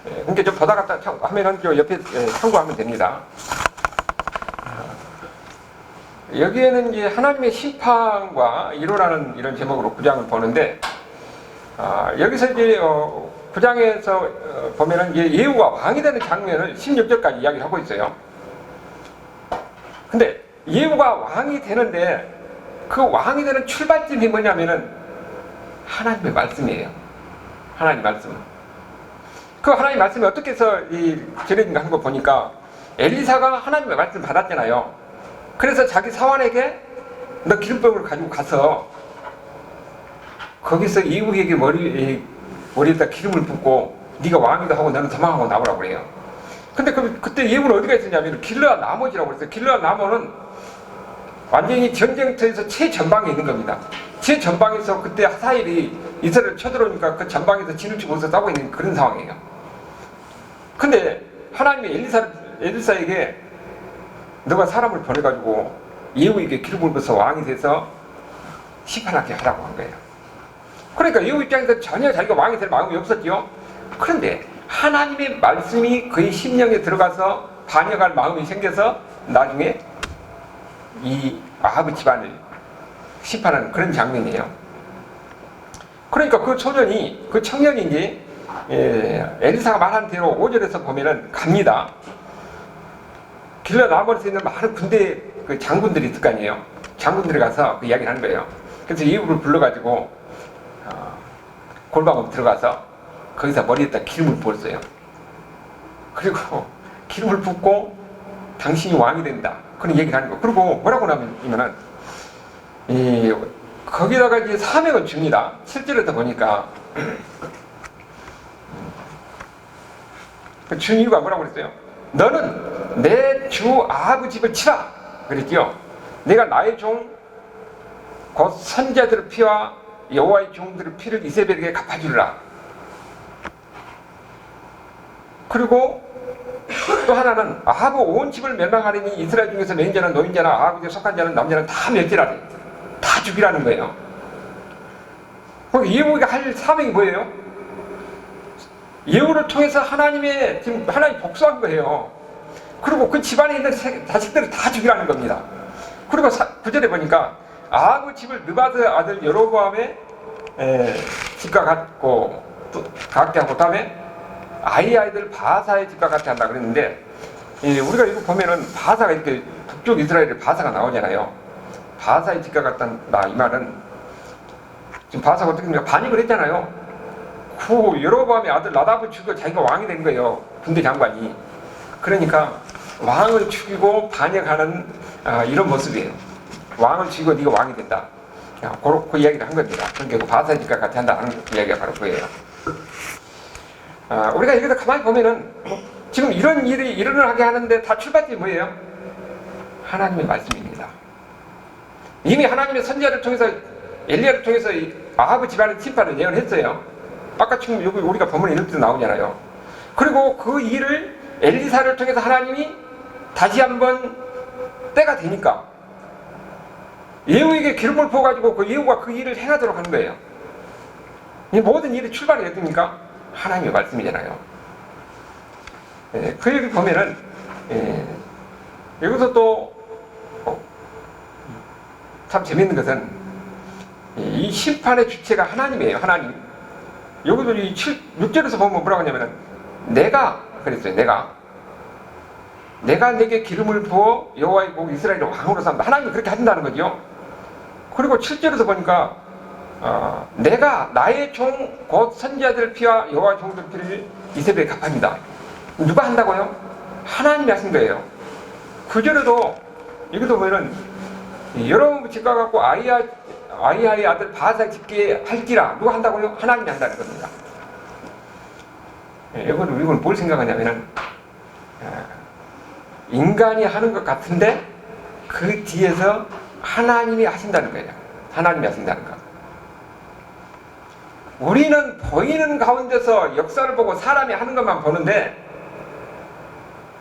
그러니까 좀 보다 갔다 하면은 저 옆에 참고하면 됩니다. 여기에는 이제 하나님의 심판과 이루라는 이런 제목으로 9장을 보는데, 여기서 이제 9장에서 보면은 이제 예후가 왕이 되는 장면을 16절까지 이야기를 하고 있어요. 근데 예후가 왕이 되는데 그 왕이 되는 출발점이 뭐냐면은 하나님의 말씀이에요. 하나님 말씀. 그 하나님 말씀이 어떻게 해서 전해진가 하는 거 보니까 엘리사가 하나님의 말씀 받았잖아요. 그래서 자기 사환에게 너 기름병을 가지고 가서 거기서 예후에게 머리에다 기름을 붓고 네가 왕이다 하고 너는 도망하고 나오라고 그래요. 근데 그때 예후는 어디가 있었냐면 길르앗 나머지라고 그랬어요. 길르앗 나머는 완전히 전쟁터에서 최전방에 있는 겁니다. 최전방에서 그때 하사엘이 이스라엘을 쳐들어오니까 그 전방에서 진을 치고서 싸우고 있는 그런 상황이에요. 근데 하나님이 엘리사에게 너가 사람을 보내가지고 예후에게 기름을 부어서 왕이 돼서 심판하게 하라고 한 거예요. 그러니까 예후 입장에서 전혀 자기가 왕이 될 마음이 없었죠. 그런데 하나님의 말씀이 그의 심령에 들어가서 반역할 마음이 생겨서 나중에 이 아합의 집안을 심판하는 그런 장면이에요. 그러니까 그 청년이 이제 엘리사가 말한 대로 5절에서 보면은 갑니다. 길러 나머지에 있는 많은 군대 그 장군들이 있을 거 아니에요. 장군들이 가서 그 이야기를 하는 거예요. 그래서 예후를 불러가지고 골방으로 들어가서 거기서 머리에다 기름을 부었어요. 그리고 기름을 붓고 당신이 왕이 된다. 그런 얘기를 하는 거. 그리고 뭐라고 하면은 거기다가 이제 사명을 줍니다. 실제로 보니까 준 이유가 뭐라고 그랬어요? 너는 내 주 아합의 집을 치라 그랬죠. 내가 나의 종 곧 선지자들의 피와 여호와의 종들의 피를 이세벨에게 갚아주리라. 그리고 또 하나는 아합의 온 집을 멸망하리니 이스라엘 중에서 맹자나 노인자나 아합에게 속한 자는 남자는 다 멸절하리. 다 죽이라는 거예요. 예후가 할 사명이 뭐예요? 예후를 통해서 하나님 복수한 거예요. 그리고 그 집안에 있는 자식들을 다 죽이라는 겁니다. 그리고 9절에 보니까 아합의 집을 느바드 아들 여로보암의 집과 같게 하고 다음에 아이들 바사의 집과 같게 한다 그랬는데, 우리가 이거 보면은 바사가 이렇게 북쪽 이스라엘에 바사가 나오잖아요. 바사의 집과 같다 이 말은 지금 바사가 어떻게 됩니까? 반역을 했잖아요. 그 여로보암의 아들 나답을 죽이고 자기가 왕이 된 거예요. 군대 장관이. 그러니까 왕을 죽이고 반역하는 이런 모습이에요. 왕을 죽이고 네가 왕이 된다. 그 이야기를 한 겁니다. 그러니까 그 바사의 집과 같이 한다는 이야기가 바로 그거예요. 우리가 여기서 가만히 보면은 지금 이런 일이 일어나게 하는데 다 출발점이 뭐예요? 하나님의 말씀입니다. 이미 하나님의 선지자를 통해서 엘리야를 통해서 아합의 집안의 심판을 예언했어요. 아까 지금 여기 우리가 본문에 이렇게 나오잖아요. 그리고 그 일을 엘리사를 통해서 하나님이 다시 한번 때가 되니까 예후에게 기름을 부어가지고 그 예후가 그 일을 행하도록 하는 거예요. 이 모든 일이 출발이 어딥니까? 하나님의 말씀이잖아요. 그 얘기 보면은 여기서 또 참 재밌는 것은 이 심판의 주체가 하나님이에요. 하나님. 여기도 6절에서 보면 뭐라고 하냐면은 내가 그랬어요. 내가 내게 기름을 부어 여호와의 복 이스라엘의 왕으로 삼다. 하나님이 그렇게 한다는 거죠. 그리고 7절에서 보니까 내가 나의 종 곧 선지자들 피와 여호와의 종들 피를 이세벨에 갚합니다. 누가 한다고요? 하나님이 하신 거예요. 9절에도 여기도 보면은 여러분 집과 같고 아이야의 아들 바사의 집게 할지라. 누가 한다고요? 하나님이 한다는 겁니다. 이건 뭘 생각하냐면은 인간이 하는 것 같은데 그 뒤에서 하나님이 하신다는 거예요. 하나님이 하신다는 거. 우리는 보이는 가운데서 역사를 보고 사람이 하는 것만 보는데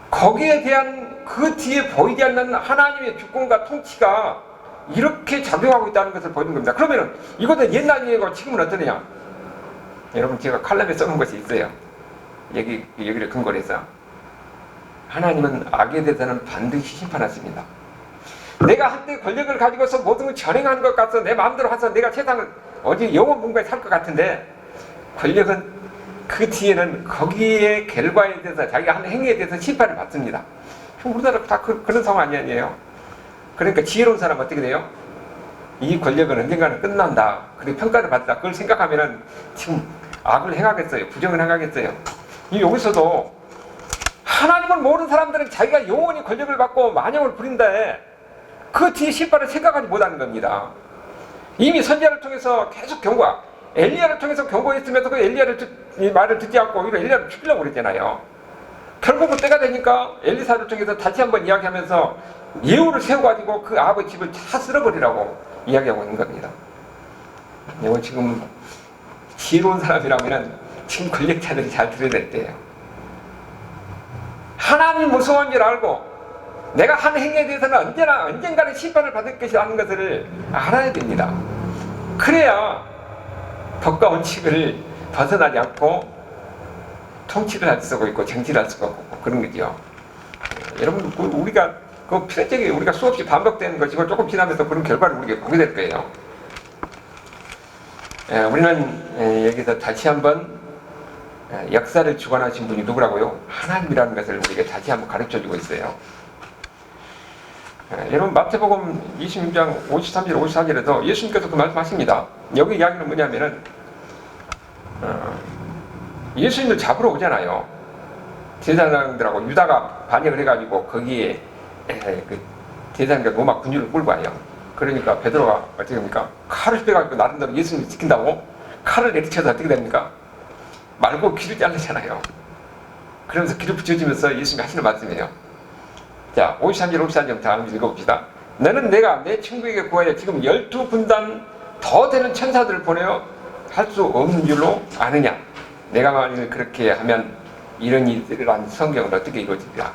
거기에 대한 그 뒤에 보이지 않는 하나님의 주권과 통치가 이렇게 작용하고 있다는 것을 보이는 겁니다. 그러면은 이것은 옛날 얘기고 지금은 어떠냐? 여러분 제가 칼럼에 써놓은 것이 있어요. 여기를 근거로 해서 하나님은 악에 대해서는 반드시 심판하십니다. 내가 한때 권력을 가지고서 모든 걸 전행하는 것 같아서 내 마음대로 해서 내가 세상을 어디 영원 문과에 살 것 같은데 권력은 그 뒤에는 거기에 결과에 대해서 자기가 하는 행위에 대해서 심판을 받습니다. 우리나라 다 그런 상황 아니에요? 그러니까 지혜로운 사람은 어떻게 돼요? 이 권력은 언젠가는 끝난다. 그리고 평가를 받다. 그걸 생각하면은 지금 악을 행하겠어요. 부정을 행하겠어요. 여기서도 하나님을 모르는 사람들은 자기가 영원히 권력을 받고 만영을 부린다에 그 뒤에 심판을 생각하지 못하는 겁니다. 이미 선지자를 통해서 계속 엘리야를 통해서 경고했으면서 그 엘리야를 말을 듣지 않고 오히려 엘리야를 죽이려고 그랬잖아요. 결국은 때가 되니까 엘리사를 통해서 다시 한번 이야기하면서 예우를 세워가지고 그 아버지 집을 다 쓸어버리라고 이야기하고 있는 겁니다. 이거 지금 지혜로운 사람이라면 지금 권력자들이 잘 들어야 될 때예요. 하나님 무서운 줄 알고 내가 한 행위에 대해서는 언젠가는 심판을 받을 것이라는 것을 알아야 됩니다. 그래야 법과 원칙을 벗어나지 않고 통치를 할 수가 있고 정치를 할 수가 없고 그런 거죠. 여러분 우리가 필연적인 우리가 수없이 반복되는 것이고 조금 지나면서 그런 결과를 우리가 보게 될 거예요. 우리는 여기서 다시 한번 역사를 주관하신 분이 누구라고요? 하나님이라는 것을 우리에게 다시 한번 가르쳐주고 있어요. 여러분 마태복음 26장 53절 54절에도 예수님께서 그 말씀하십니다. 여기 이야기는 뭐냐면은 예수님을 잡으러 오잖아요. 제사장들하고 유다가 반역을 해가지고 거기에 그 제사장과 로마 군주를 끌고 와요. 그러니까 베드로가 어떻게 됩니까? 칼을 빼가지고 나름대로 예수님을 지킨다고 칼을 내리쳐서 어떻게 됩니까? 말고 귀를 자르잖아요. 그러면서 귀를 붙여주면서 예수님이 하시는 말씀이에요. 자, 53절 54절 다 한번 읽어봅시다. 너는 내가 내 친구에게 구하여 지금 12분단 더 되는 천사들을 보내어 할 수 없는 줄로 아느냐? 내가 만일 그렇게 하면 이런 일이란 성경은 어떻게 이루어지리라?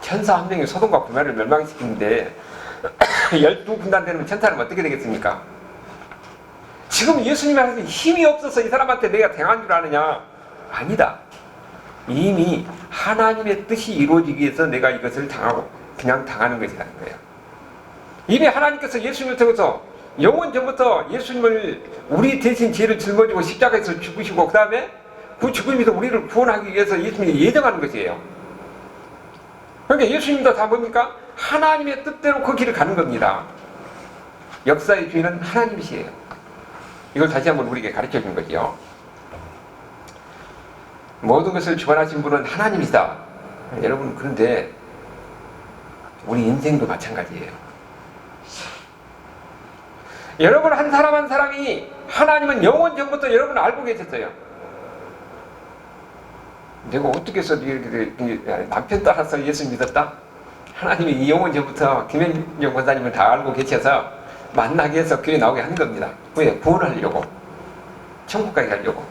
천사 한 명이 소돔과 고모라를 멸망시키는데 12분단 되는 천사는 어떻게 되겠습니까? 지금 예수님이 하시는 힘이 없어서 이 사람한테 내가 당한 줄 아느냐? 아니다. 이미 하나님의 뜻이 이루어지기 위해서 내가 이것을 당하고 그냥 당하는 것이라는 거예요. 이미 하나님께서 예수님을 통해서 영원 전부터 예수님을 우리 대신 죄를 짊어지고 십자가에서 죽으시고 그 다음에 그 죽음에서 우리를 구원하기 위해서 예수님이 예정하는 것이에요. 그러니까 예수님도 다 뭡니까? 하나님의 뜻대로 그 길을 가는 겁니다. 역사의 주인은 하나님이시에요. 이걸 다시 한번 우리에게 가르쳐 준 거죠. 모든 것을 주관하신 분은 하나님이다. 여러분 그런데 우리 인생도 마찬가지예요. 여러분 한 사람 한 사람이 하나님은 영원 전부터 여러분을 알고 계셨어요. 내가 어떻게 해서 남편 따라서 예수 믿었다? 하나님이 이 영원 전부터 김현정 권사님을 다 알고 계셔서 만나게 해서 교회 나오게 한 겁니다. 왜? 구원하려고. 천국까지 가려고.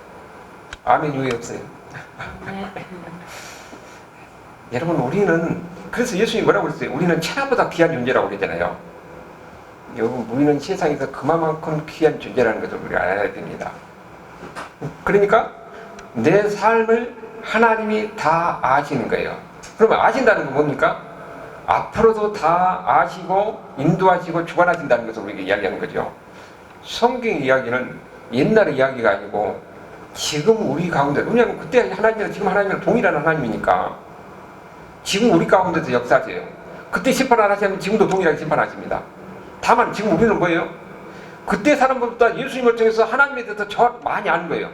아멘 이유에 없어요. 여러분 우리는 그래서 예수님이 뭐라고 그랬어요? 우리는 천하보다 귀한 존재라고 그랬잖아요. 여러분 우리는 세상에서 그만큼 귀한 존재라는 것을 우리가 알아야 됩니다. 그러니까 내 삶을 하나님이 다 아시는 거예요. 그러면 아신다는 건 뭡니까? 앞으로도 다 아시고 인도하시고 주관하신다는 것을 우리에게 이야기하는 거죠. 성경 이야기는 옛날의 이야기가 아니고 지금 우리 가운데, 왜냐하면 그때 하나님이랑 지금 하나님이랑 동일한 하나님이니까 지금 우리 가운데서 역사하세요. 그때 심판을 하시면 지금도 동일하게 심판하십니다. 다만 지금 우리는 뭐예요? 그때 사람들보다 예수님을 통해서 하나님에 대해서 더 많이 아는 거예요.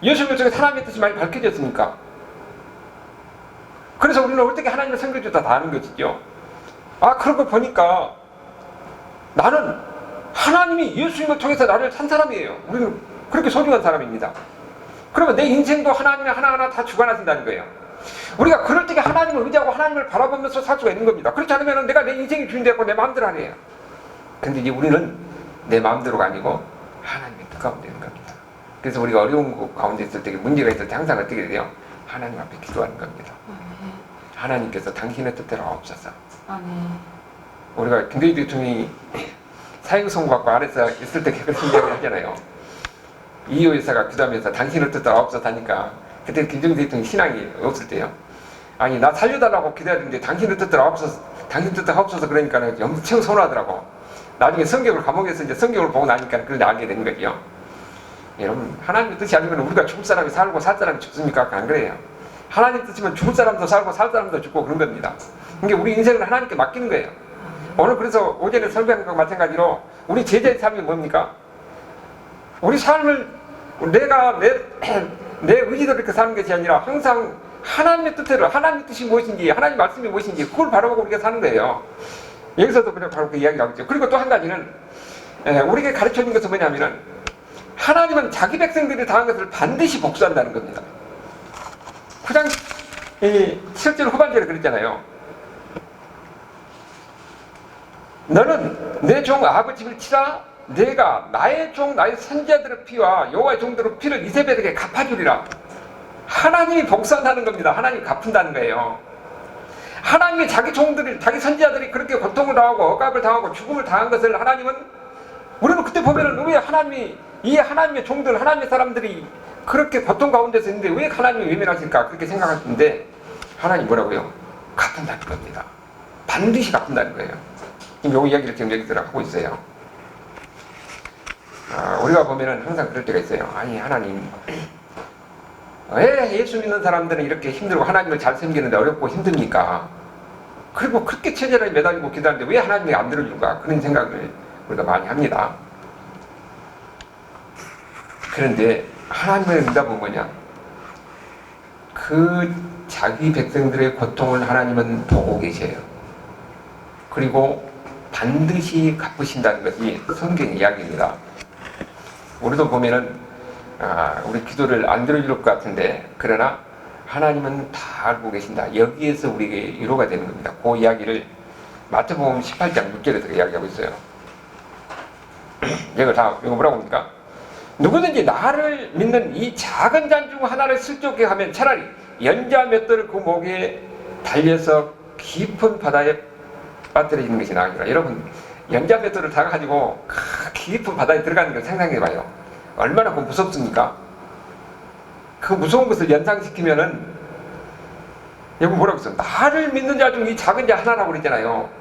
예수님을 통해서 하나님의 뜻이 많이 밝혀졌으니까. 그래서 우리는 어떻게 하나님의 성격을 다 아는 것이죠. 아, 그런 거 보니까 나는 하나님이 예수님을 통해서 나를 산 사람이에요. 우리는 그렇게 소중한 사람입니다. 그러면 내 인생도 하나님이 하나하나 다 주관하신다는 거예요. 우리가 그럴 때 하나님을 의지하고 하나님을 바라보면서 살 수가 있는 겁니다. 그렇지 않으면 내가 내 인생이 주인되고 내 마음대로 하네요. 근데 이제 우리는 내 마음대로가 아니고 하나님의 뜻 가운데 있는 겁니다. 그래서 우리가 어려운 가운데 있을 때, 문제가 있을 때 항상 어떻게 돼요? 하나님 앞에 기도하는 겁니다. 하나님께서 당신의 뜻대로 하옵소서. 우리가 김대중 대통령이 사형 선고 받고 아래서 있을 때 그렇게 이야기를 하잖아요. 이효 여사가 기도하면서 당신을 뜻대로 없어서 하니까 그때 김정일 대통령 신앙이 없을 때요. 아니 나 살려달라고 기도했는데 당신의 뜻대로 없어서 당신 뜻대로 없어서 그러니까 엄청 서운하더라고. 나중에 성경을 감옥에서 이제 성경을 보고 나니까 그걸 알게 된 거죠. 여러분 하나님의 뜻이 아니면 우리가 죽을 사람이 살고 살 사람이 죽습니까? 안 그래요. 하나님 뜻이면 죽을 사람도 살고 살 사람도 죽고 그런 겁니다. 그러니까 우리 인생을 하나님께 맡기는 거예요. 오늘 그래서 오전에 설교한 것과 마찬가지로 우리 제자의 삶이 뭡니까? 우리 삶을 내가 내 의지대로 이렇게 사는 것이 아니라 항상 하나님의 뜻대로 하나님의 뜻이 무엇인지 하나님의 말씀이 무엇인지 그걸 바라보고 우리가 사는 거예요. 여기서도 그냥 바로 그 이야기가 있죠. 그리고 또 한 가지는 우리에게 가르쳐준 것은 뭐냐면은 하나님은 자기 백성들이 당한 것을 반드시 복수한다는 겁니다. 9장 7절 후반절에 그랬잖아요. 너는 내 종 아합의 집을 치라. 내가 나의 종 나의 선지자들의 피와 여호와의 종들의 피를 이세벨에게 갚아주리라. 하나님이 복수한다는 겁니다. 하나님이 갚은다는 거예요. 하나님이 자기 종들이 자기 선지자들이 그렇게 고통을 당하고 억압을 당하고 죽음을 당한 것을 하나님은 우리는 그때 보면은 왜 하나님이 이 하나님의 종들 하나님의 사람들이 그렇게 고통 가운데서 있는데 왜 하나님이 외면하실까 그렇게 생각하시는데 하나님 뭐라고요? 갚는다는 겁니다. 반드시 갚는다는 거예요. 지금 이 이야기를 지금 여기서 하고 있어요. 우리가 보면은 항상 그럴 때가 있어요. 아니 하나님 왜 예수 믿는 사람들은 이렇게 힘들고 하나님을 잘 섬기는데 어렵고 힘듭니까? 그리고 그렇게 체질에 매달리고 기도하는데 왜 하나님이 안 들어줄까? 그런 생각을 우리가 많이 합니다. 그런데 하나님의 응답은 뭐냐? 그 자기 백성들의 고통을 하나님은 보고 계셔요. 그리고 반드시 갚으신다는 것이 성경 이야기입니다. 우리도 보면은 우리 기도를 안 들어줄 것 같은데 그러나 하나님은 다 알고 계신다. 여기에서 우리에게 위로가 되는 겁니다. 그 이야기를 마태복음 18장 6절에서 이야기하고 있어요. 이거 뭐라고 합니까? 누구든지 나를 믿는 이 작은 잔 중 하나를 슬쩍게 하면 차라리 연자 몇 돌을 그 목에 달려서 깊은 바다에 빠뜨려지는 것이 나으리라. 여러분 연자 몇 돌을 다 가지고 깊은 바다에 들어가는 걸 상상해봐요. 얼마나 그 무섭습니까? 그 무서운 것을 연상시키면은 여기 뭐라고 했어? 나를 믿는 자 중 이 작은 자 하나라고 그랬잖아요.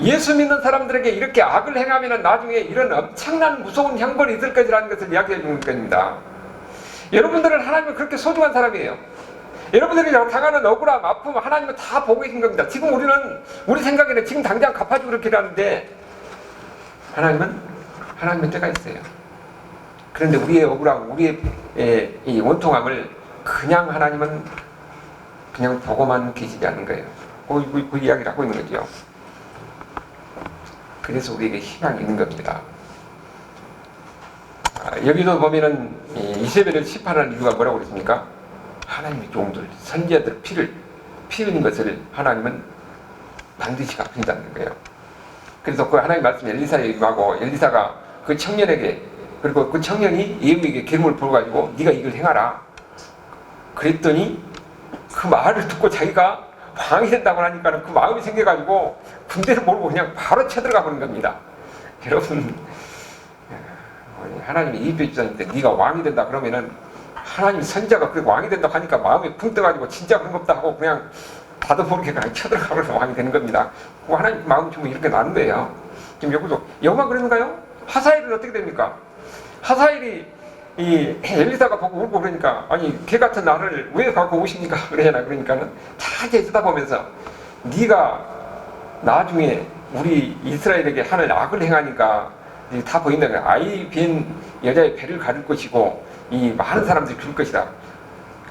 예수 믿는 사람들에게 이렇게 악을 행하면 나중에 이런 엄청난 무서운 형벌이 있을 것이라는 것을 이야기해 주는 겁니다. 여러분들은 하나님은 그렇게 소중한 사람이에요. 여러분들이 당하는 억울함, 아픔 하나님은 다 보고 계신 겁니다. 지금 우리 생각에는 지금 당장 갚아주고 그렇게 하는데 하나님은 때가 있어요. 그런데 우리의 억울함, 우리의 이 원통함을 그냥 하나님은 그냥 보고만 계시지 않는 거예요. 그 이야기를 하고 있는 거죠. 그래서 우리에게 희망이 있는 겁니다. 여기도 보면은 이세벨을 심판하는 이유가 뭐라고 그랬습니까? 하나님의 종들, 선지자들 피 흘린 것을 하나님은 반드시 갚는다는 거예요. 그래서 그 하나님 말씀 엘리사에 임하고 엘리사가 그 청년에게 그리고 그 청년이 예후에게 기름을 부어가지고 네가 이걸 행하라. 그랬더니 그 말을 듣고 자기가 왕이 된다고 하니까 그 마음이 생겨가지고 군대를 모르고 그냥 바로 쳐들어가 버린 겁니다. 여러분 하나님이 이입해 주셨는데 네가 왕이 된다 그러면은 하나님 선지자가 그 왕이 된다고 하니까 마음이 붕 떠가지고 진짜 그런 거 없다 하고 그냥 다도 모르게 그냥 쳐들어가 버려서 왕이 되는 겁니다. 그 하나님 마음이 좀 이렇게 나는 거예요. 지금 여기도 여호만 그랬는가요? 하사엘은 어떻게 됩니까? 하사엘이 이 엘리사가 보고 울고 그러니까 아니 개 같은 나를 왜 갖고 오십니까? 그러니까는 자세히 쳐다보면서 네가 나중에 우리 이스라엘에게 하는 악을 행하니까 다 보인다. 아이 빈 여자의 배를 가릴 것이고 이 많은 사람들이 죽을 것이다.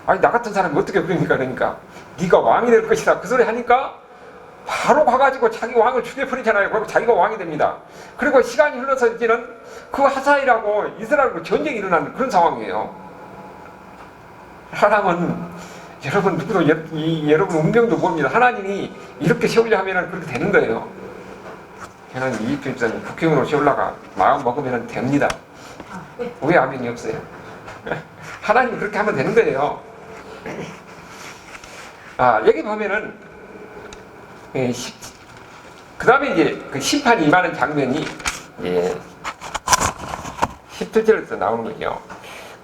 아니 나 같은 사람이 어떻게 그러니까 네가 왕이 될 것이다. 그 소리 하니까 바로 가가지고 자기 왕을 죽여버리잖아요. 그리고 자기가 왕이 됩니다. 그리고 시간이 흘러서 이제는 그 하사엘하고 이스라엘하고 전쟁이 일어나는 그런 상황이에요. 하나님은 여러분 누구도 여러분 운명도 모릅니다. 하나님이 이렇게 세우려 하면 그렇게 되는 거예요. 하나님 이입했더니 국회의원으로 세우려가 마음 먹으면 됩니다. 왜 아멘이 없어요? 하나님이 그렇게 하면 되는 거예요. 여기 보면은 그 다음에 이제 그 심판이 임하는 장면이 17절에서 나오는 거죠.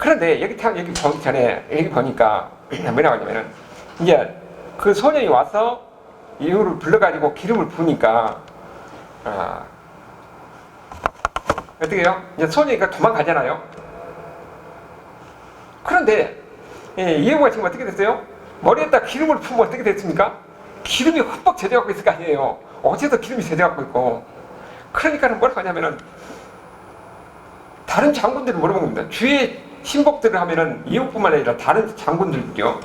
그런데 여기 보기 전에 여기 보니까 뭐라고 하냐면은 이제 그 소년이 와서 예후를 불러가지고 기름을 부으니까 어떻게 해요? 이제 소년이 도망가잖아요. 그런데 예후가 지금 어떻게 됐어요? 머리에다 기름을 부으면 어떻게 됐습니까? 기름이 흠뻑 젖어갖고 있을 거 아니에요. 어제도 기름이 젖어갖고 있고. 그러니까는 뭐라고 하냐면은 다른 장군들이 물어본 겁니다. 주의 신복들을 하면은 예후뿐만 아니라 다른 장군들요.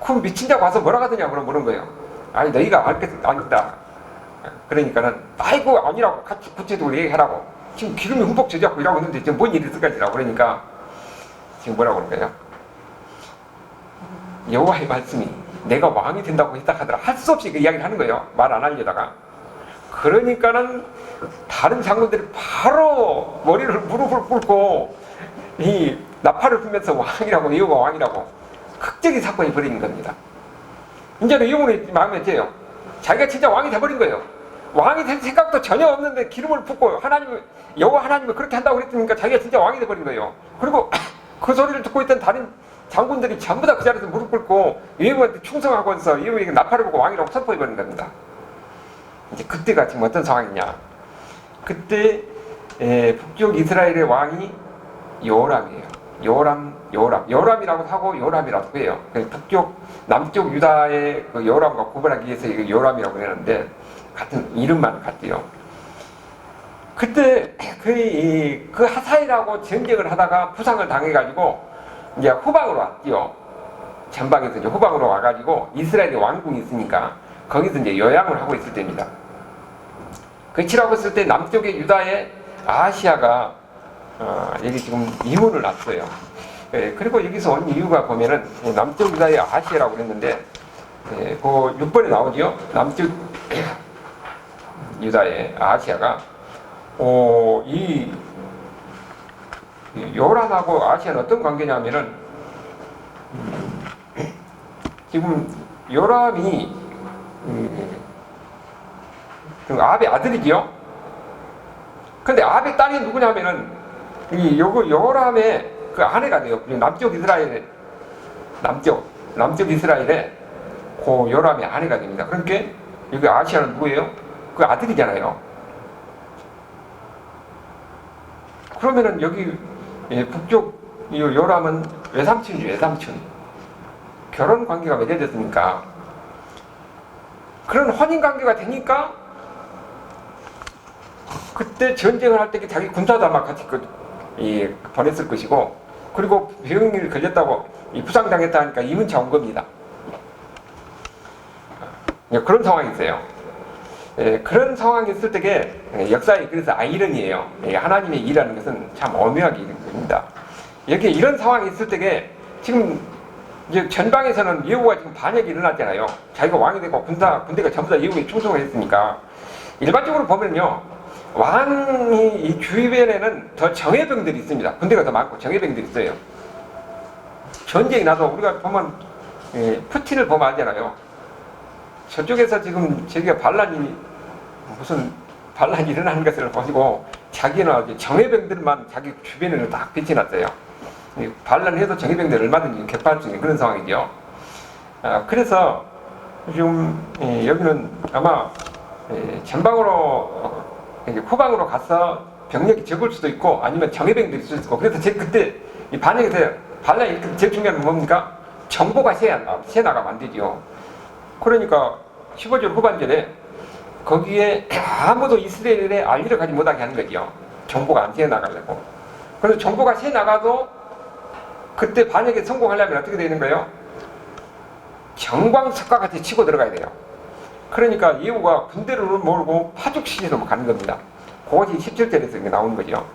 그 미친 자가 와서 뭐라고 하더냐고 물은 거예요. 아니 너희가 아니다. 그러니까는 아이고 아니라고 같이 구체적으로 얘기하라고. 지금 기름이 흠뻑 젖어갖고 일하고 있는데 지금 뭔 일이 있을까지라고. 그러니까 지금 뭐라고 그럴까요? 여호와의 말씀이 내가 왕이 된다고 했다 하더라. 할 수 없이 그 이야기를 하는 거예요. 말 안 하려다가. 그러니까는 다른 장군들이 바로 무릎을 꿇고 이 나팔을 불면서 왕이라고, 여호와 왕이라고 극적인 사건이 벌어진 겁니다. 이제는 여호와의 마음에 째요. 자기가 진짜 왕이 돼버린 거예요. 왕이 될 생각도 전혀 없는데 기름을 붓고 여호와 하나님이 그렇게 한다고 그랬으니까 자기가 진짜 왕이 돼버린 거예요. 그리고 그 소리를 듣고 있던 다른 장군들이 전부 다 그 자리에서 무릎 꿇고 여호와한테 충성하고 해서 여호와에게 나팔을 불고 왕이라고 선포해버린 겁니다. 이제 그때가 지금 어떤 상황이냐? 그때 북쪽 이스라엘의 왕이 여호람이에요. 여호람이라고 하고 여호람이라고 해요. 북쪽 남쪽 유다의 그 여호람과 구분하기 위해서 이거 여호람이라고 하는데 같은 이름만 같대요. 그때 그 하사엘하고 전쟁을 하다가 부상을 당해가지고 이제 후방으로 왔지요. 전방에서 이제 후방으로 와가지고 이스라엘의 왕궁이 있으니까 거기서 이제 요양을 하고 있을 때입니다. 그 치라고 했을 때 남쪽의 유다의 아하시아가 여기 지금 이문을 놨어요. 그리고 여기서 온 이유가 보면은 남쪽 유다의 아하시아라고 그랬는데 그 6번에 나오죠. 남쪽 유다의 아하시아가 이 요람하고 아하시아는 어떤 관계냐면은 지금 요람이 아합의 아들이지요. 근데 아합의 딸이 누구냐면은 요람의 그 아내가 돼요. 남쪽 이스라엘의 그 요람의 아내가 됩니다. 그러니까 여기 아하시아는 누구예요? 그 아들이잖아요. 그러면은 여기 북쪽 요람은 외삼촌이죠. 외삼촌. 결혼 관계가 맺어졌으니까 그런 혼인 관계가 되니까 그때 전쟁을 할 때 자기 군사도 아마 같이 보냈을 것이고, 그리고 병이 걸렸다고 부상당했다 하니까 이문차 온 겁니다. 그런 상황이 있어요. 그런 상황이 있을 때게 역사에 그래서 아이러니예요. 하나님의 일이라는 것은 참 오묘하게 일입니다. 여기 이런 상황이 있을 때게 지금 이제 전방에서는 예후가 지금 반역이 일어났잖아요. 자기가 왕이 되고 군대가 전부 다 예후에 충성을 했으니까. 일반적으로 보면요, 왕이 이 주변에는 더 정예병들이 있습니다. 군대가 더 많고 정예병들이 있어요. 전쟁이 나도 우리가 보면 푸틴을 보면 알잖아요. 저쪽에서 지금 저기가 무슨 반란이 일어나는 것을 보시고 자기는 정예병들만 자기 주변에는 딱 배치해놨어요. 반란해도 정예병들 얼마든지 격파할 수 있는 그런 상황이죠. 그래서 지금 여기는 아마 전방으로 후방으로 가서 병력이 적을 수도 있고 아니면 정예병들이 있을 수도 있고, 그래서 그때 이 반역에서 반란이 제일 중요한 건 뭡니까? 정보가 새나가면 안 되죠. 그러니까 15절 후반절에 거기에 아무도 이스라엘에 알리를 가지 못하게 하는 거죠. 정보가 안 새나가려고. 그래서 정보가 새나가도 그때 반역에 성공하려면 어떻게 되는 거예요? 정광석과 같이 치고 들어가야 돼요. 그러니까 예후가 군대를 몰고 파죽시대로 가는 겁니다. 그것이 17절에서 나오는 거죠.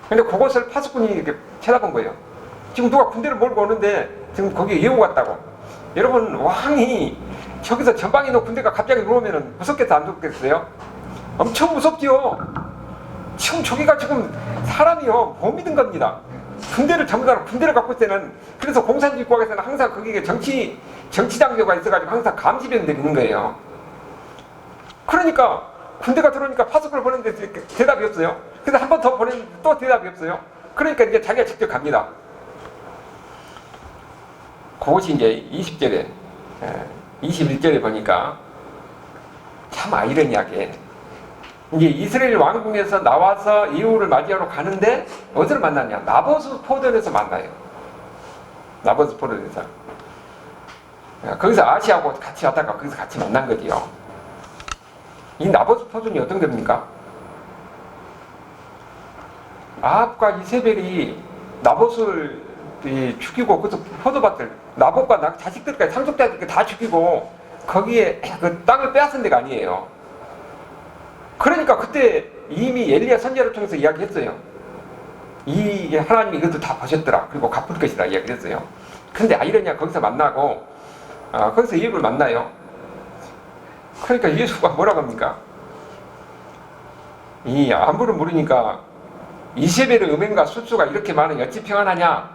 근데 그것을 파수꾼이 이렇게 쳐다본 거예요. 지금 누가 군대를 몰고 오는데 지금 거기에 예후 같다고. 여러분, 왕이 저기서 전방에 있는 군대가 갑자기 들어오면 무섭겠다 안 무섭겠어요? 엄청 무섭지요. 지금 저기가 지금 사람이요 못 믿은 겁니다. 군대를 전부 다 군대를 갖고 있을 때는, 그래서 공산주의국가에서는 항상 거기에 정치 장교가 있어가지고 항상 감시병들이 있는 거예요. 그러니까 군대가 들어오니까 파수꾼을 보냈는데 대답이 없어요. 그래서 한 번 더 보냈는데 또 대답이 없어요. 그러니까 이제 자기가 직접 갑니다. 그것이 이제 20절에 21절에 보니까 참 아이러니하게 이제 이스라엘 왕궁에서 나와서 예후를 맞이하러 가는데 어디를 만났냐? 나봇 포도원에서 만나요. 나봇 포도원에서. 거기서 아시하고 같이 왔다가 거기서 같이 만난 거지요. 이 나봇 포도원이 어떤 겁니까? 아합과 이세벨이 나봇을 죽이고 그래서 포도밭을 나봇과 자식들까지 상속자들까지 다 죽이고 거기에 그 땅을 빼앗은 데가 아니에요. 그러니까 그때 이미 엘리야 선지자를 통해서 이야기했어요. 이 하나님이 이것도 다 보셨더라. 그리고 갚을 것이라 이야기를 했어요. 근데 아이러니야 거기서 만나고 거기서 예후를 만나요. 그러니까 예수가 뭐라고 합니까? 이 안부를 물으니까 이세벨의 음행과 술수가 이렇게 많은 어찌 평안하냐?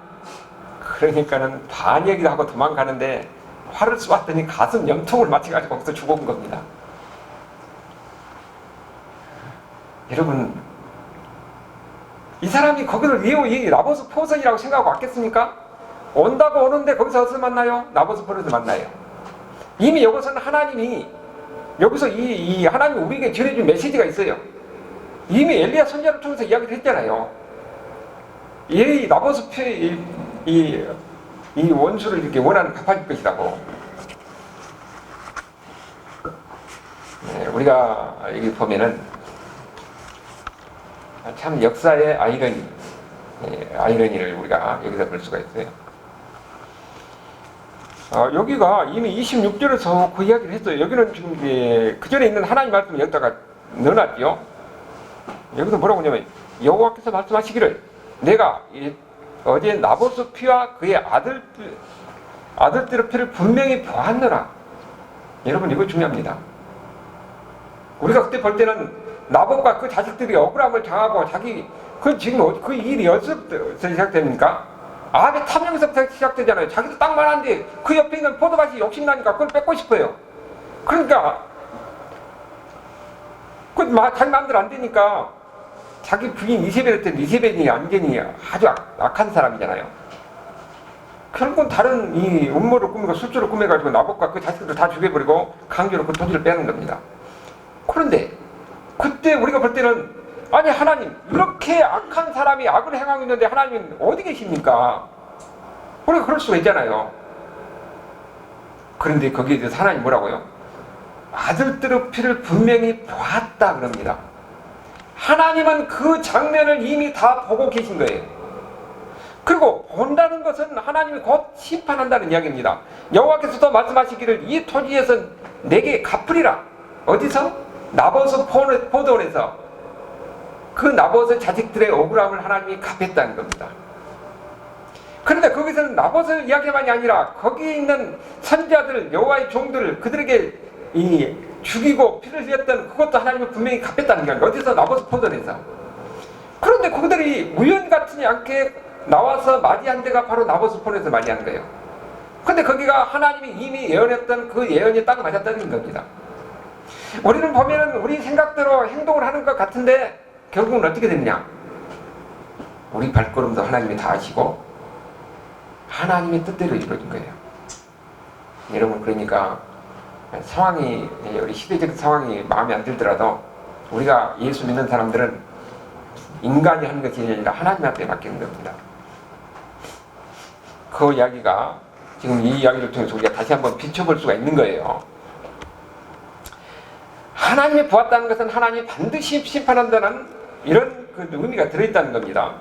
그러니까는 반얘기도 하고 도망가는데 화를 쏘았더니 가슴 염통을 맞춰가지고 거기서 죽어온 겁니다. 여러분, 이 사람이 거기를 예후 나봇 포선이라고 생각하고 왔겠습니까? 온다고 오는데 거기서 어디서 만나요? 나봇 포선에서 만나요. 이미 여기서는 하나님이 여기서 이 하나님이 우리에게 전해준 메시지가 있어요. 이미 엘리야 선지자를 통해서 이야기를 했잖아요. 이 나봇 이 원수를 이렇게 원하는 갚아줄 것이라고. 네, 우리가 여기 보면은 참 역사의 아이러니를 우리가 여기서 볼 수가 있어요. 여기가 이미 26절에서 그 이야기를 했어요. 여기는 지금 그 전에 있는 하나님 말씀을 여기다가 넣어놨죠. 여기서 뭐라고 하냐면 여호와께서 말씀하시기를 내가 어제 나봇의 피와 그의 아들들의 피를 분명히 보았노라. 여러분 이거 중요합니다. 우리가 그때 볼 때는 나봇과 그 자식들이 억울함을 당하고 그 지금 그 일이 어디서부터 시작됩니까? 아합의 탐욕에서부터 시작되잖아요. 자기도 땅 많은데 그 옆에 있는 포도밭이 욕심나니까 그걸 뺏고 싶어요. 그러니까 자기 마음대로 안 되니까 자기 부인 이세벨한테 이세벨이 완전히 아주 악한 사람이잖아요. 결국은 다른 이 음모를 꾸미고 술주를 꾸며가지고 나봇과 그 자식들을 다 죽여버리고 강제로 그 토지를 빼는 겁니다. 그런데 그때 우리가 볼 때는 아니 하나님 이렇게 악한 사람이 악을 행하고 있는데 하나님은 어디 계십니까? 우리가 그럴 수가 있잖아요. 그런데 거기에 대해서 하나님 뭐라고요? 아들들의 피를 분명히 보았다 그럽니다. 하나님은 그 장면을 이미 다 보고 계신 거예요. 그리고 본다는 것은 하나님이 곧 심판한다는 이야기입니다. 여호와께서도 말씀하시기를 이 토지에서 내게 갚으리라. 어디서? 나봇의 포도원에서 그 나봇의 자식들의 억울함을 하나님이 갚았다는 겁니다. 그런데 거기서는 나봇의 이야기만이 아니라 거기에 있는 선지자들, 여호와의 종들, 그들에게 죽이고 피를 흘렸던 그것도 하나님이 분명히 갚았다는 거예요. 어디서? 나봇의 포도원에서. 그런데 그들이 우연 같지 않게 나와서 맞이한 데가 바로 나봇의 포도원에서 맞이한 거예요. 그런데 거기가 하나님이 이미 예언했던 그 예언이 딱 맞았다는 겁니다. 우리는 보면은 우리 생각대로 행동을 하는 것 같은데 결국은 어떻게 됐냐? 우리 발걸음도 하나님이 다 아시고 하나님의 뜻대로 이루어진 거예요. 여러분 그러니까 상황이 우리 시대적 상황이 마음에 안 들더라도 우리가 예수 믿는 사람들은 인간이 하는 것이 아니라 하나님한테 맡기는 겁니다. 그 이야기가 지금 이 이야기를 통해서 우리가 다시 한번 비춰볼 수가 있는 거예요. 하나님이 보았다는 것은 하나님이 반드시 심판한다는 이런 그 의미가 들어있다는 겁니다.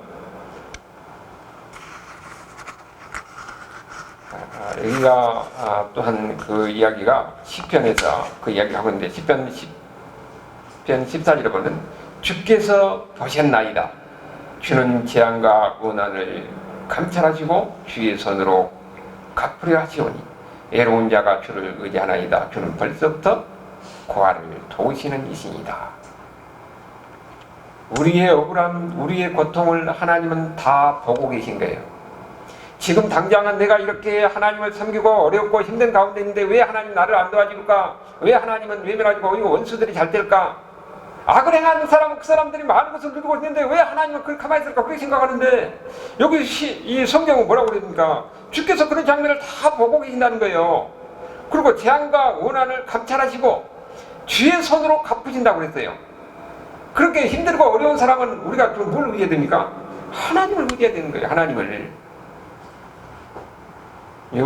여기가 또한 그 이야기가 시편에서 그 이야기를 하고 있는데 시편 14절에 보면 주께서 보셨나이다. 주는 재앙과 고난을 감찰하시고 주의 손으로 갚으려 하시오니 애로운 자가 주를 의지하나이다. 주는 벌써부터 고아를 도우시는 이신이다. 우리의 억울함, 우리의 고통을 하나님은 다 보고 계신 거예요. 지금 당장은 내가 이렇게 하나님을 섬기고 어렵고 힘든 가운데 있는데 왜 하나님 나를 안 도와줄까? 왜 하나님은 외면하고 이거 원수들이 잘 될까? 악을 행하는 사람은 그 사람들이 많은 것을 누리고 있는데 왜 하나님은 그렇게 가만히 있을까 그렇게 생각하는데 여기 이 성경은 뭐라고 그러니까 주께서 그런 장면을 다 보고 계신다는 거예요. 그리고 재앙과 원한을 감찰하시고 주의 손으로 갚으신다고 그랬어요. 그렇게 힘들고 어려운 사람은 우리가 뭘 의해야 됩니까? 하나님을 의해야 되는 거예요. 하나님을. 이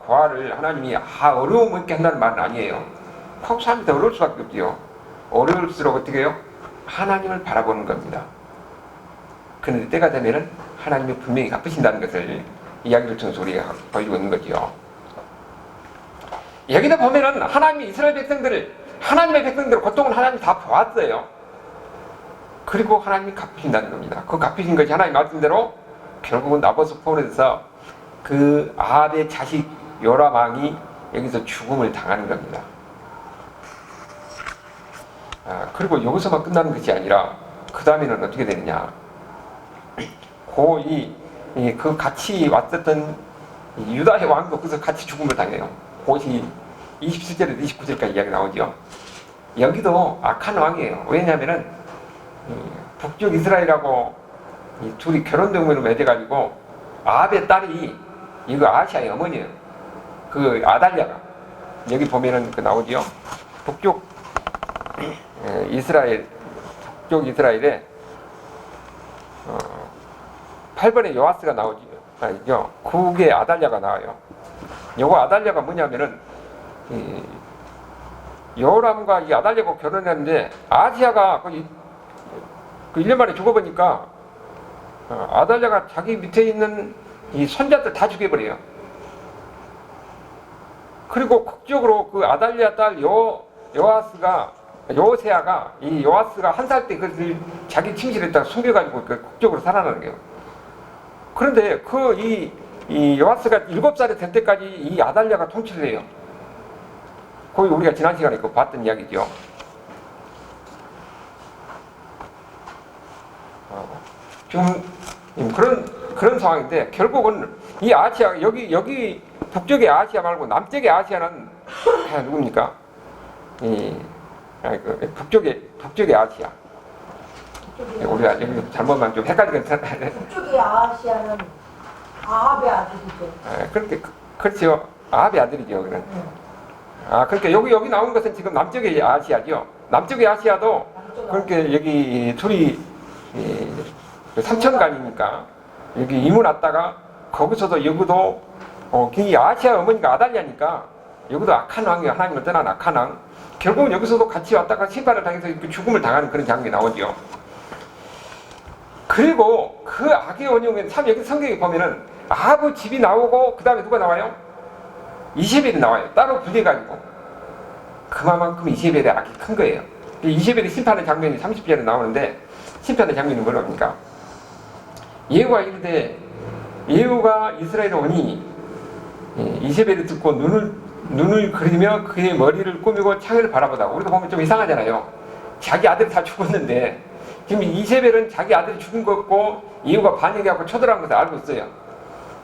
과를 하나님이 어려움 있게 한다는 말은 아니에요. 사람이 어려울 수밖에 없지요. 어려울수록 어떻게 해요? 하나님을 바라보는 겁니다. 그런데 때가 되면은 하나님이 분명히 갚으신다는 것을 이야기를 통해서 우리가 보여주고 있는 거지요. 여기다 보면은 하나님이 이스라엘 백성들을 하나님의 백성들의 고통을 하나님이 다 보았어요. 그리고 하나님이 갚으신다는 겁니다. 그 갚으신 것이 하나님 말씀대로 결국은 나봇을 포함해서 그 아합의 자식 요람 왕이 여기서 죽음을 당하는 겁니다. 그리고 여기서만 끝나는 것이 아니라 그 다음에는 어떻게 되느냐? 그 같이 왔었던 유다의 왕도 거기서 같이 죽음을 당해요. 그것이 27절에서 29절까지 이야기 나오죠. 여기도 악한 왕이에요. 왜냐하면은 북쪽 이스라엘하고 이 둘이 결혼동맹으로 맺어가지고 아합의 딸이 이거 아시아의 어머니예요. 그 아달랴가 여기 보면은 그 나오지요. 북쪽 이스라엘에 8번에 요아스가 나오죠. 9개 아달랴가 나와요. 요거 아달랴가 뭐냐면은 요람과 이 아달랴가 결혼했는데 아시아가 그 1년 만에 죽어보니까 아달랴가 자기 밑에 있는 이 손자들 다 죽여버려요. 그리고 극적으로 그 아달랴 딸 요세아가 이 요아스가 한 살 때 그것을 자기 침실에다가 숨겨가지고 극적으로 살아나는 거예요. 그런데 이 요아스가 7살이 될 때까지 이 아달랴가 통치를 해요. 거기 우리가 지난 시간에 그거 봤던 이야기죠. 지금 그런 상황인데 결국은 이 아시아 여기 북쪽의 아시아 말고 남쪽의 아시아는 누굽니까? 북쪽의 아시아. 우리가 여기 잘못만 좀 헷갈리긴 북쪽의 아시아는 아합의 아들이죠. 그렇죠. 아합의 아들이죠. 그런. 그러니까 여기 나온 것은 지금 남쪽의 아시아죠. 남쪽의 아시아도 그렇게 여기 둘이 삼천간이니까 여기 이문 왔다가 거기서도 여기도 이 아시아 어머니가 아달랴니까 여기도 악한 왕이에요. 하나님을 떠난 악한 왕. 결국은 여기서도 같이 왔다가 심판을 당해서 죽음을 당하는 그런 장면이 나오죠. 그리고 그 악의 원흉은 참 여기 성경에 보면은 아합의 집이 나오고 그 다음에 누가 나와요? 이세벨이 나와요. 따로 분리해가지고. 그만큼 이세벨의 악이 큰 거예요. 이세벨의 심판의 장면이 30절에 나오는데 심판의 장면이 뭐랍니까? 예후가 이르되 예후가 이스라엘에 오니 이세벨을 듣고 눈을 그리며 그의 머리를 꾸미고 창을 바라보다가 우리가 보면 좀 이상하잖아요. 자기 아들이 다 죽었는데 지금 이세벨은 자기 아들이 죽은 것 같고 예후가 반역해갖고 쳐들어간 것을 알고 있어요.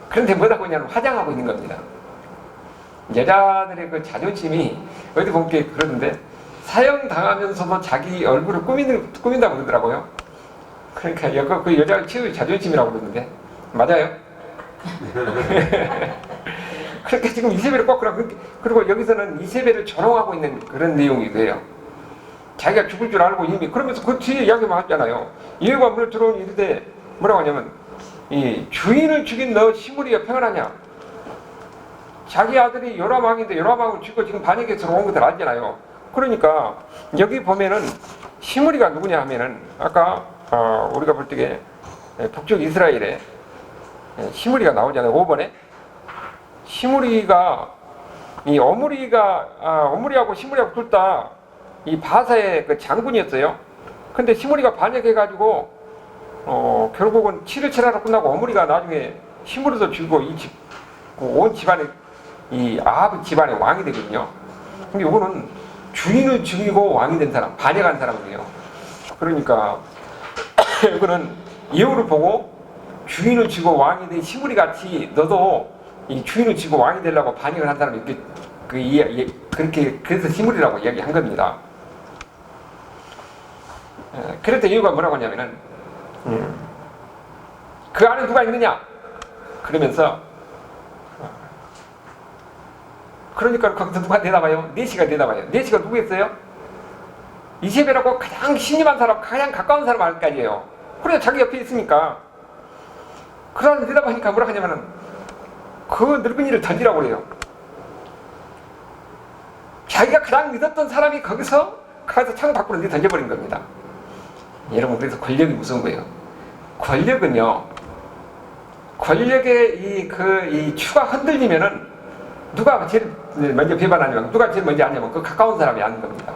그런데 뭐라고 하냐면 화장하고 있는 겁니다. 여자들의 그 자존심이 어디 보면 그러는데 사형당하면서도 자기 얼굴을 꾸민다고 그러더라고요. 그러니까 그 여자가 최후의 자존심이라고 그러는데 맞아요? 그러니까 지금 이세벨을 꺾으라. 그리고 여기서는 이세벨을 조롱하고 있는 그런 내용이 돼요. 자기가 죽을 줄 알고 이미 그러면서 그 뒤에 이야기만 하잖아요. 예후가 문을 들어오니 이르되 뭐라고 하냐면 이 주인을 죽인 너 시므리가 평안하냐. 자기 아들이 요람 왕인데 요람 왕을 죽고 지금 반역해서 온 것을 알잖아요. 그러니까 여기 보면은 시므리가 누구냐 하면은 아까 우리가 볼 때에 북쪽 이스라엘에 시므리가 나오잖아요. 5번에 시므리가 이 오므리하고 시므리하고 둘 다 이 바사의 그 장군이었어요. 근데 시므리가 반역해가지고 결국은 7일 칠하로 끝나고 오므리가 나중에 시므리도 죽이고 온 집안의 이 아합 집안의 왕이 되거든요. 근데 이거는 주인을 죽이고 왕이 된 사람, 반역한 사람이에요. 그러니까 이거는 예후를 보고 주인을 죽이고 왕이 된 시므리 같이 너도 이 주인을 죽이고 왕이 되려고 반역을 한 사람이 그렇게 그래서 시므리라고 이야기한 겁니다. 그랬더니 이유가 뭐라고 하냐면은 그 안에 누가 있느냐? 그러면서 그러니까 거기서 누가 대답해요? 네시가 대답해요. 네시가 누구였어요? 이세벨하고 가장 신임한 사람, 가장 가까운 사람 알까지예요. 그래서 자기 옆에 있으니까. 그러는 대답하니까 뭐라 하냐면은 그 늙은이를 던지라고 그래요. 자기가 가장 믿었던 사람이 거기서 가서 창 밖으로 던져버린 겁니다. 여러분, 그래서 권력이 무서운 거예요. 권력은요, 권력의 이 추가 흔들리면은 누가 제일 먼저 배반하냐면, 누가 제일 먼저 하냐면 그 가까운 사람이 하는 겁니다.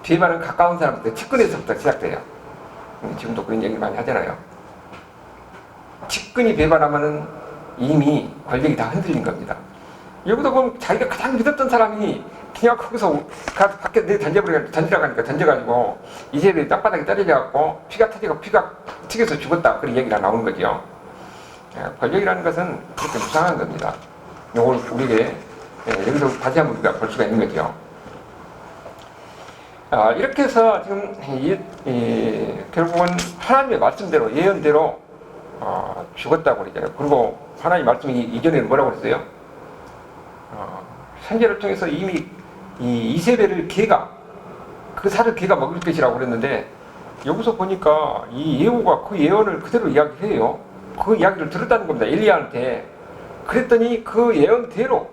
배반은 가까운 사람부터, 측근에서부터 시작돼요. 지금도 그런 얘기를 많이 하잖아요. 측근이 배반하면은 이미 권력이 다 흔들린 겁니다. 여기도 보면 자기가 가장 믿었던 사람이 그냥 거기서 가서 밖에 던지라고 하니까 던져가지고 이세벨이 땅바닥에 떨어져갖고 피가 터지고 피가 튀겨서 죽었다. 그런 얘기가 나오는 거죠. 권력이라는 것은 그렇게 무상한 겁니다. 이걸 우리에게 여기서 다시 한번 우리가 볼 수가 있는 거죠. 이렇게 해서 지금 결국은 하나님의 말씀대로, 예언대로 죽었다고 그러잖아요. 그리고 하나님 말씀이 이전에는 뭐라고 그랬어요? 선제를 통해서 이미 이 이세벨을 그 살을 개가 먹을 것이라고 그랬는데, 여기서 보니까 이 예후가 그 예언을 그대로 이야기해요. 그 이야기를 들었다는 겁니다. 엘리야한테. 그랬더니 그 예언대로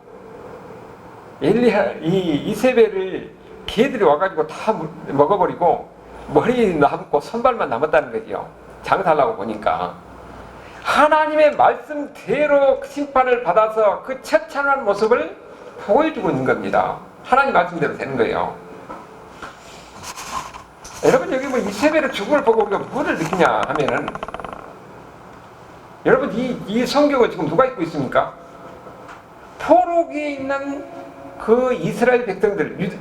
이세벨을 개들이 와가지고 다 먹어버리고 머리 남고 손발만 남았다는 거죠. 장사하려고 보니까. 하나님의 말씀대로 심판을 받아서 그 처참한 모습을 보여주고 있는 겁니다. 하나님 말씀대로 되는 거예요. 여러분, 여기 뭐 이세벨의 죽음을 보고 우리가 무엇을 느끼냐 하면은, 여러분, 이 성경을 지금 누가 읽고 있습니까? 포로기에 있는 그 이스라엘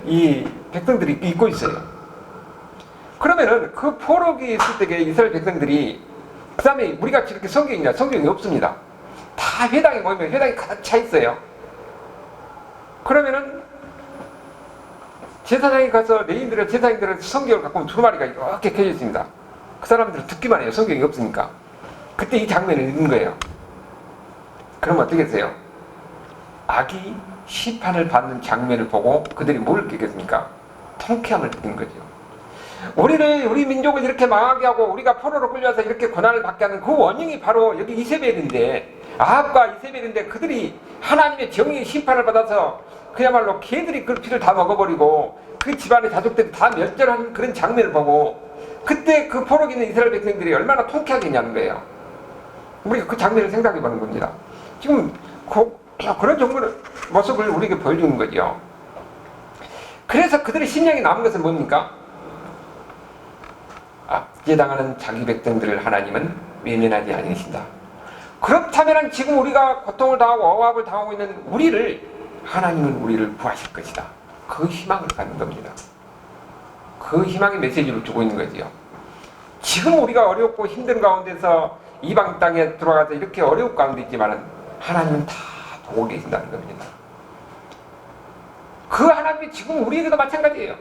이 백성들이 읽고 있어요. 그러면은 그 포로기에 있을 때 이스라엘 백성들이, 그 다음에 우리가 이렇게 성경이 없습니다. 다 회당에 모이면 회당이 가득 차 있어요. 그러면은 제사장이 가서 제사장들은 성경을 갖고 오면 두루마리가 이렇게 켜져 있습니다. 그 사람들은 듣기만 해요. 성경이 없으니까. 그때 이 장면을 읽는 거예요. 그러면 어떻게 했어요? 악이 심판을 받는 장면을 보고 그들이 뭘 느꼈습니까? 통쾌함을 느낀 거죠. 우리 민족을 이렇게 망하게 하고 우리가 포로로 끌려와서 이렇게 고난을 받게 하는 그 원인이 바로 여기 이세벨인데, 아합과 이세벨인데, 그들이 하나님의 정의의 심판을 받아서 그야말로 개들이 그 피를 다 먹어버리고 그 집안의 자족들이 다 멸절하는 그런 장면을 보고, 그때 그 포로기 있는 이스라엘 백성들이 얼마나 통쾌하겠냐는 거예요. 우리가 그 장면을 생각해 보는 겁니다. 지금 그런 정도의 모습을 우리에게 보여주는 거죠. 그래서 그들의 심령이 남은 것은 뭡니까? 압제당하는 자기 백성들을 하나님은 외면하지 않으신다. 그렇다면 지금 우리가 고통을 당하고 억압을 당하고 있는 하나님은 우리를 구하실 것이다. 그 희망을 갖는 겁니다. 그 희망의 메시지를 주고 있는 거지요. 지금 우리가 어렵고 힘든 가운데서 이방 땅에 들어가서 이렇게 어려운 가운데 있지만은 하나님은 다 보고 계신다는 겁니다. 그 하나님이 지금 우리에게도 마찬가지예요.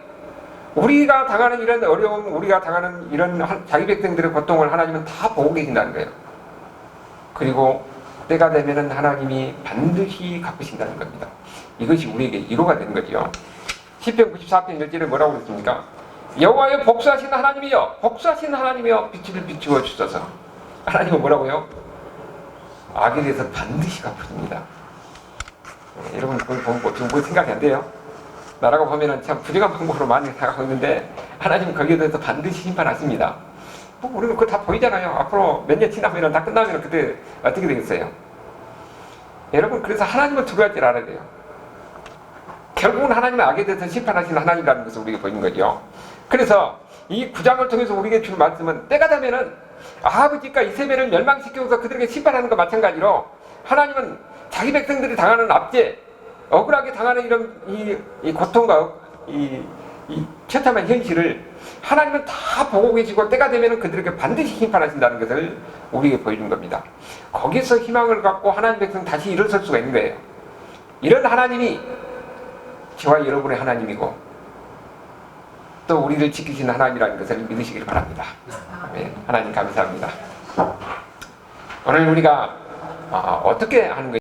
우리가 당하는 이런 어려움, 우리가 당하는 이런 자기 백성들의 고통을 하나님은 다 보고 계신다는 거예요. 그리고 때가 되면은 하나님이 반드시 갚으신다는 겁니다. 이것이 우리에게 위로가 되는 거죠. 시편 94편 1절에 뭐라고 그랬습니까? 여호와여 복수하신 하나님이여, 복수하신 하나님이여, 빛을 비추어 주소서. 하나님은 뭐라고요? 악에 대해서 반드시 갚으십니다. 여러분, 그걸 보면 지금 뭐 생각이 안 돼요? 나라고 보면은 참 부정한 방법으로 많이 생각하고 있는데, 하나님은 거기에 대해서 반드시 심판하십니다. 우리는 그거 다 보이잖아요. 앞으로 몇 년 지나면 다 끝나면 그때 어떻게 되겠어요? 여러분, 그래서 하나님을 두려워할 줄 알아야 돼요. 결국은 하나님의 악에 대해서 심판하시는 하나님이라는 것을 우리에게 보이는 거죠. 그래서 이 9장을 통해서 우리에게 주는 말씀은, 때가 되면은 아버지가 이세벨을 멸망시키고서 그들에게 심판하는 것과 마찬가지로, 하나님은 자기 백성들이 당하는 압제, 억울하게 당하는 이런 이 고통과 이 처참한 현실을 하나님은 다 보고 계시고, 때가 되면은 그들에게 반드시 심판하신다는 것을 우리에게 보여준 겁니다. 거기서 희망을 갖고 하나님 백성 다시 일어설 수가 있는 거예요. 이런 하나님이 저와 여러분의 하나님이고, 또 우리를 지키시는 하나님이라는 것을 믿으시길 바랍니다. 아멘. 하나님 감사합니다. 오늘 우리가 어떻게 하는 것이